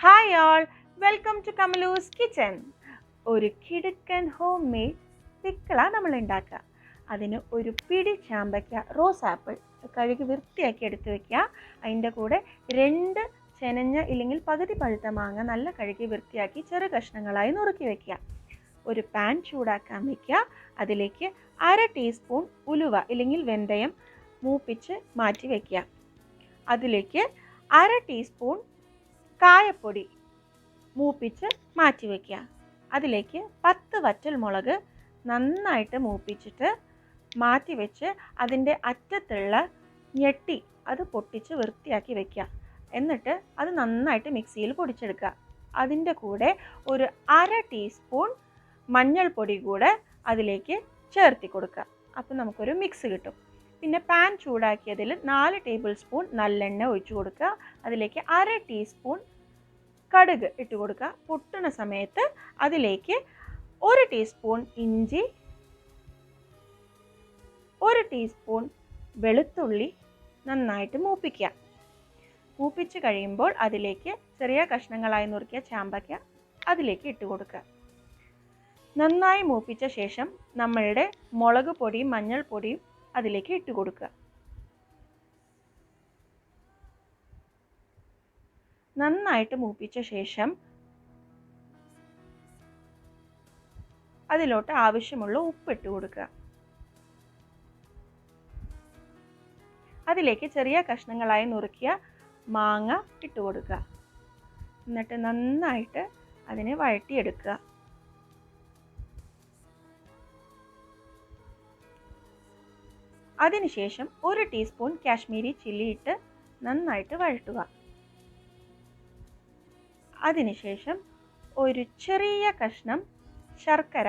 Hi all, welcome to Kamalu's kitchen. ഒരു കിടുക്കൻ home made പിക്കിളാണ് നമ്മൾ ഉണ്ടാക്കുക. അതിന് ഒരു പിടി ചാമ്പയ്ക്ക, റോസ് ആപ്പിൾ കഴുകി വൃത്തിയാക്കി എടുത്ത് വയ്ക്കുക. അതിൻ്റെ കൂടെ 2 ചെനഞ്ഞ ഇല്ലെങ്കിൽ പകുതി പഴുത്ത മാങ്ങ നല്ല കഴുകി വൃത്തിയാക്കി ചെറു കഷ്ണങ്ങളായി നുറുക്കി വയ്ക്കുക. ഒരു പാൻ ചൂടാക്കാൻ വയ്ക്കുക. അതിലേക്ക് 1/2 ടീസ്പൂൺ ഉലുവ ഇല്ലെങ്കിൽ വെന്തയം മൂപ്പിച്ച് മാറ്റി വയ്ക്കുക. അതിലേക്ക് 1/2 ടീസ്പൂൺ കായപ്പൊടി മൂപ്പിച്ച് മാറ്റി വയ്ക്കുക. അതിലേക്ക് 10 വറ്റൽ മുളക് നന്നായിട്ട് മൂപ്പിച്ചിട്ട് മാറ്റി വെച്ച് അതിൻ്റെ അറ്റത്തുള്ള ഞെട്ടി അത് പൊട്ടിച്ച് വൃത്തിയാക്കി വയ്ക്കുക. എന്നിട്ട് അത് നന്നായിട്ട് മിക്സിയിൽ പൊടിച്ചെടുക്കുക. അതിൻ്റെ കൂടെ ഒരു 1/2 ടീസ്പൂൺ മഞ്ഞൾപ്പൊടി കൂടെ അതിലേക്ക് ചേർത്തി കൊടുക്കുക. അപ്പോൾ നമുക്കൊരു മിക്സ് കിട്ടും. പിന്നെ പാൻ ചൂടാക്കിയതിൽ 4 ടേബിൾ സ്പൂൺ നല്ലെണ്ണ ഒഴിച്ചു കൊടുക്കുക. അതിലേക്ക് 1/2 ടീസ്പൂൺ കടുക് ഇട്ട് കൊടുക്കുക. പൊട്ടുന്ന സമയത്ത് അതിലേക്ക് 1 ടീസ്പൂൺ ഇഞ്ചി, 1 ടീസ്പൂൺ വെളുത്തുള്ളി നന്നായിട്ട് മൂപ്പിക്കുക. മൂപ്പിച്ച് കഴിയുമ്പോൾ അതിലേക്ക് ചെറിയ കഷ്ണങ്ങളായി നുറുക്കിയ ചാമ്പയ്ക്ക അതിലേക്ക് ഇട്ട് കൊടുക്കുക. നന്നായി മൂപ്പിച്ച ശേഷം നമ്മളുടെ മുളക് പൊടിയും മഞ്ഞൾപ്പൊടിയും അതിലേക്ക് ഇട്ട് കൊടുക്കുക. നന്നായിട്ട് മൂപ്പിച്ച ശേഷം അതിലോട്ട് ആവശ്യമുള്ള ഉപ്പിട്ട് കൊടുക്കുക. അതിലേക്ക് ചെറിയ കഷ്ണങ്ങളായി നുറുക്കിയ മാങ്ങ ഇട്ട് കൊടുക്കുക. എന്നിട്ട് നന്നായിട്ട് അതിനെ വഴറ്റിയെടുക്കുക. അതിനുശേഷം 1 ടീസ്പൂൺ കാശ്മീരി ചില്ലി ഇട്ട് നന്നായിട്ട് വഴറ്റുക. അതിനുശേഷം ഒരു ചെറിയ കഷ്ണം ശർക്കര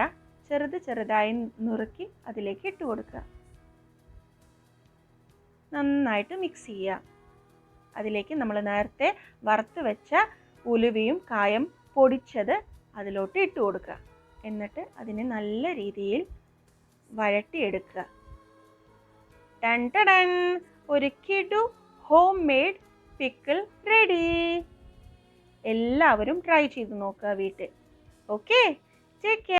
ചെറുതായി നുറുക്കി അതിലേക്ക് ഇട്ട് കൊടുക്കുക. നന്നായിട്ട് മിക്സ് ചെയ്യുക. അതിലേക്ക് നമ്മൾ നേരത്തെ വറുത്ത് വെച്ച ഉലുവയും കായം പൊടിച്ചത് അതിലോട്ട് ഇട്ട് കൊടുക്കുക. എന്നിട്ട് അതിനെ നല്ല രീതിയിൽ വഴറ്റിയെടുക്കുക. ടൻ ടൻ, ഒരു കിടു ഹോം മെയ്ഡ് പിക്കിൾ റെഡി. എല്ലാവരും ട്രൈ ചെയ്ത് നോക്കുക വീട്ടിൽ. Okay, take care.